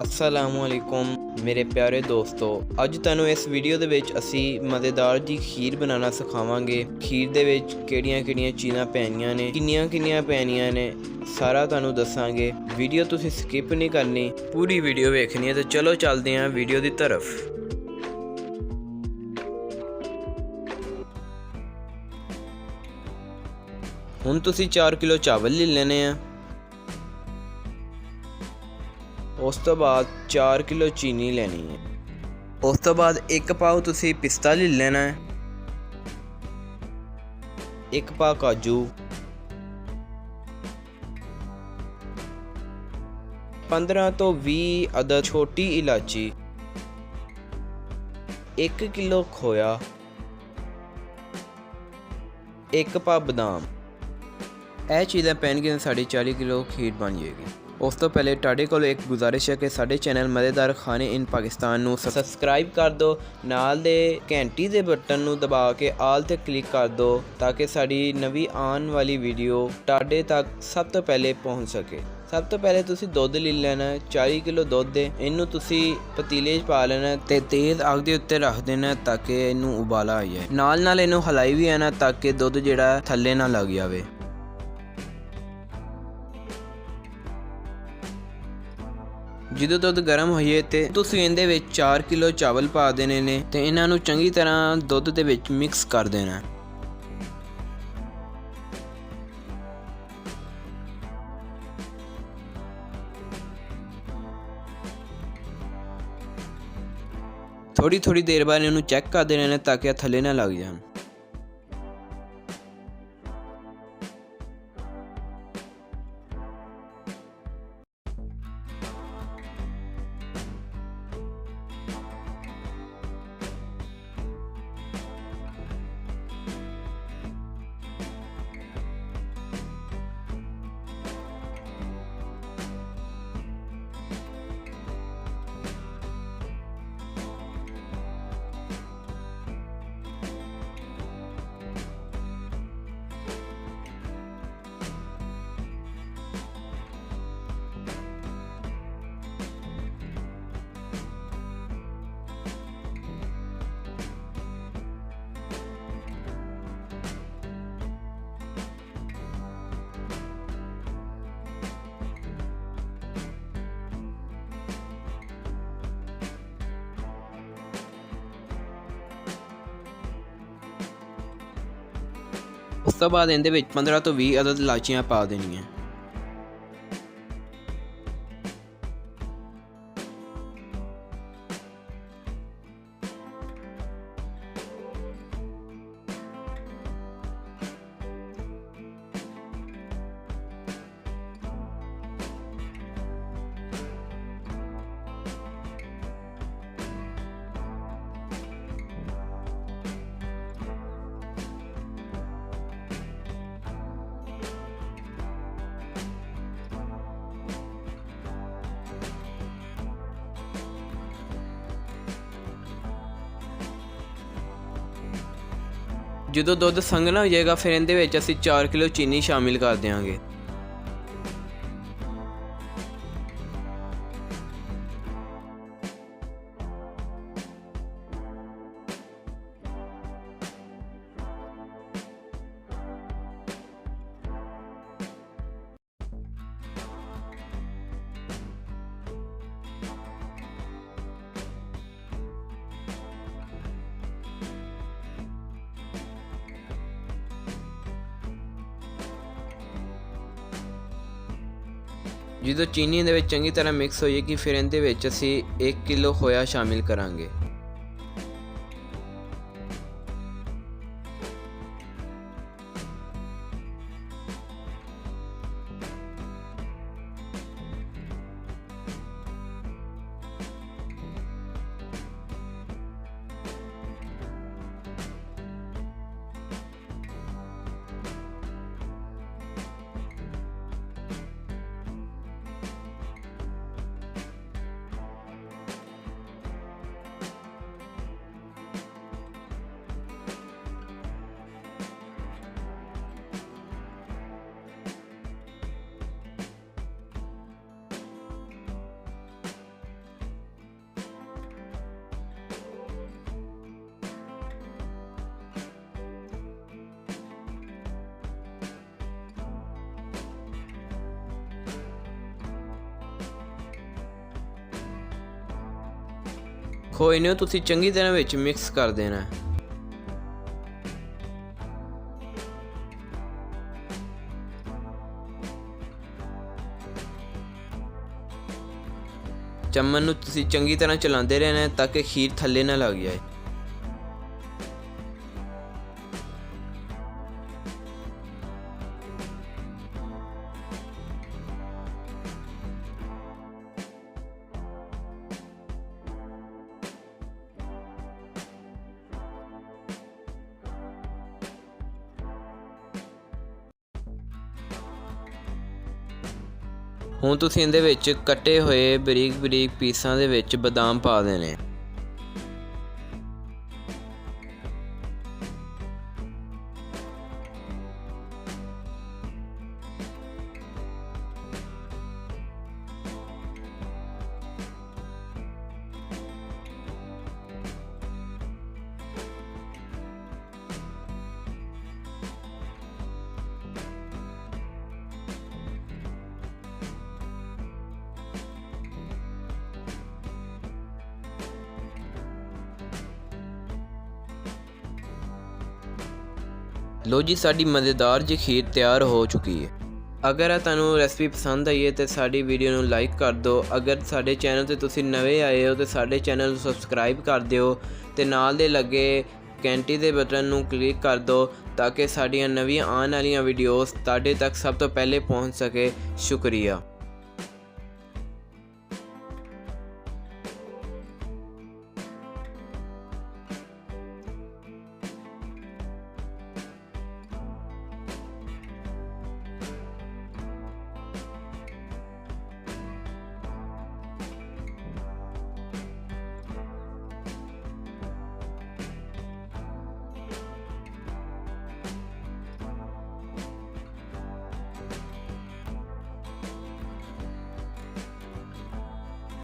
अस्सलामुअलैकुम मेरे प्यारे दोस्तों, ਅੱਜ ਤੁਹਾਨੂੰ ਇਸ ਵੀਡੀਓ ਦੇ ਵਿੱਚ ਅਸੀਂ ਮਜ਼ੇਦਾਰ ਜੀ ਖੀਰ ਬਣਾਉਣਾ ਸਿਖਾਵਾਂਗੇ। ਖੀਰ ਦੇ ਵਿੱਚ ਕਿਹੜੀਆਂ-ਕਿਹੜੀਆਂ ਚੀਜ਼ਾਂ ਪੈਣੀਆਂ ਨੇ, ਕਿੰਨੀਆਂ-ਕਿੰਨੀਆਂ ਪੈਣੀਆਂ ਨੇ, ਸਾਰਾ ਤੁਹਾਨੂੰ ਦੱਸਾਂਗੇ। ਵੀਡੀਓ ਤੁਸੀਂ ਸਕਿਪ ਨਹੀਂ ਕਰਨੀ, ਪੂਰੀ ਵੀਡੀਓ ਵੇਖਣੀ ਹੈ। ਤਾਂ ਚਲੋ ਚੱਲਦੇ ਹਾਂ ਵੀਡੀਓ ਦੀ ਤਰਫ। ਹੁਣ ਤੁਸੀਂ 4 ਕਿਲੋ ਚਾਵਲ ਲੈ ਲੈਣੇ ਆ। ਉਸ ਤੋਂ ਬਾਅਦ 4 ਕਿਲੋ ਚੀਨੀ ਲੈਣੀ ਹੈ। ਉਸ ਤੋਂ ਬਾਅਦ ਇੱਕ ਪਾਓ ਤੁਸੀਂ ਪਿਸਤਾ ਲੈ ਲੈਣਾ ਹੈ, ਇੱਕ ਪਾ ਕਾਜੂ, 15 ਤੋਂ 20 ਅਦਦ ਛੋਟੀ ਇਲਾਚੀ, 1 ਕਿਲੋ ਖੋਇਆ, 1 ਪਾ ਬਦਾਮ। ਇਹ ਚੀਜ਼ਾਂ ਪੈਣਗੀਆਂ ਸਾਡੀ 40 ਕਿਲੋ ਖੀਰ ਬਣ ਜਾਏਗੀ। ਉਸ ਤੋਂ ਪਹਿਲੇ ਤੁਹਾਡੇ ਕੋਲ ਇੱਕ ਗੁਜ਼ਾਰਿਸ਼ ਹੈ ਕਿ ਸਾਡੇ ਚੈਨਲ ਮਜ਼ੇਦਾਰ ਖਾਣੇ ਇਨ ਪਾਕਿਸਤਾਨ ਨੂੰ ਸਬਸਕ੍ਰਾਈਬ ਕਰ ਦਿਓ, ਨਾਲ ਦੇ ਘੰਟੀ ਦੇ ਬਟਨ ਨੂੰ ਦਬਾ ਕੇ ਆਲ ਤੇ ਕਲਿੱਕ ਕਰ ਦਿਓ ਤਾਂ ਕਿ ਸਾਡੀ ਨਵੀਂ ਆਉਣ ਵਾਲੀ ਵੀਡੀਓ ਤੁਹਾਡੇ ਤੱਕ ਸਭ ਤੋਂ ਪਹਿਲੇ ਪਹੁੰਚ ਸਕੇ। ਸਭ ਤੋਂ ਪਹਿਲੇ ਤੁਸੀਂ ਦੁੱਧ ਲੈ ਲੈਣਾ, 40 ਕਿਲੋ ਦੁੱਧ ਹੈ। ਇਹਨੂੰ ਤੁਸੀਂ ਪਤੀਲੇ 'ਚ ਪਾ ਲੈਣਾ ਤੇ ਤੇਜ਼ ਅੱਗ ਦੇ ਉੱਤੇ ਰੱਖ ਦੇਣਾ ਤਾਂ ਕਿ ਇਹਨੂੰ ਉਬਾਲਾ ਆ ਜਾਏ। ਨਾਲ ਇਹਨੂੰ ਹਿਲਾਈ ਵੀ ਆਣਾ ਤਾਂ ਕਿ ਦੁੱਧ ਜਿਹੜਾ ਥੱਲੇ ਨਾ ਲੱਗ ਜਾਵੇ। ਜਦੋਂ ਦੁੱਧ ਗਰਮ ਹੋ ਜਾਏ ਤੇ ਤੁਸੀਂ ਇਹਦੇ ਵਿੱਚ 4 ਕਿਲੋ ਚਾਵਲ ਪਾ ਦੇਣੇ ਨੇ ਤੇ ਇਹਨਾਂ ਨੂੰ ਚੰਗੀ ਤਰ੍ਹਾਂ ਦੁੱਧ ਦੇ ਵਿੱਚ ਮਿਕਸ ਕਰ ਦੇਣਾ। ਥੋੜੀ ਦੇਰ ਬਾਅਦ ਇਹਨੂੰ ਚੈੱਕ ਕਰ ਦੇਣਾ ਨੇ ਤਾਂ ਕਿ ਥੱਲੇ ਨਾ ਲੱਗ ਜਾਣ। ਉਸ ਤੋਂ ਬਾਅਦ ਇਹਦੇ ਵਿੱਚ 15 ਤੋਂ 20 ਅਦਦ ਇਲਾਚੀਆਂ ਪਾ ਦੇਣੀਆਂ। ਜਦੋਂ ਦੁੱਧ ਸੰਘਣਾ ਹੋ ਜਾਏਗਾ ਫਿਰ ਇਹਦੇ ਵਿੱਚ ਅਸੀਂ 4 ਕਿਲੋ ਚੀਨੀ ਸ਼ਾਮਿਲ ਕਰ ਦਿਆਂਗੇ। ਜਦੋਂ ਚੀਨੀ ਦੇ ਵਿੱਚ ਚੰਗੀ ਤਰ੍ਹਾਂ ਮਿਕਸ ਹੋ ਜਾਏਗੀ ਫਿਰ ਇਹਦੇ ਵਿੱਚ ਅਸੀਂ 1 ਕਿਲੋ ਖੋਇਆ ਸ਼ਾਮਿਲ ਕਰਾਂਗੇ। ਖੋਏ ਨੂੰ ਤੁਸੀਂ ਚੰਗੀ ਤਰ੍ਹਾਂ ਵਿੱਚ ਮਿਕਸ ਕਰ ਦੇਣਾ ਹੈ। ਚਮਚ ਨੂੰ ਤੁਸੀਂ ਚੰਗੀ ਤਰ੍ਹਾਂ ਚਲਾਉਂਦੇ ਰਹਿਣਾ ਹੈ ਤਾਂ ਕਿ ਖੀਰ ਥੱਲੇ ਨਾ ਲੱਗ ਜਾਏ। ਹੁਣ ਤੁਸੀਂ ਇਹਦੇ ਵਿੱਚ ਕੱਟੇ ਹੋਏ ਬਰੀਕ ਬਰੀਕ ਪੀਸਾਂ ਦੇ ਵਿੱਚ ਬਦਾਮ ਪਾ ਦੇਣੇ। ਲੋ ਜੀ, ਸਾਡੀ ਮਜ਼ੇਦਾਰ ਜੀ ਖੀਰ ਤਿਆਰ ਹੋ ਚੁੱਕੀ ਹੈ। ਅਗਰ ਤੁਹਾਨੂੰ ਰੈਸਪੀ ਪਸੰਦ ਆਈ ਹੈ ਤੇ ਸਾਡੀ ਵੀਡੀਓ ਨੂੰ ਲਾਈਕ ਕਰ ਦਿਓ। ਅਗਰ ਸਾਡੇ ਚੈਨਲ ਤੇ ਤੁਸੀਂ ਨਵੇਂ ਆਏ ਹੋ ਤੇ ਸਾਡੇ ਚੈਨਲ ਨੂੰ ਸਬਸਕ੍ਰਾਈਬ ਕਰ ਦਿਓ ਤੇ ਨਾਲ ਦੇ ਲੱਗੇ ਘੰਟੀ ਦੇ ਬਟਨ ਨੂੰ ਕਲਿੱਕ ਕਰ ਦਿਓ ਤਾਂ ਕਿ ਸਾਡੀਆਂ ਨਵੀਆਂ ਆਉਣ ਵਾਲੀਆਂ ਵੀਡੀਓਜ਼ ਤੁਹਾਡੇ ਤੱਕ ਸਭ ਤੋਂ ਪਹਿਲੇ ਪਹੁੰਚ ਸਕੇ। ਸ਼ੁਕਰੀਆ।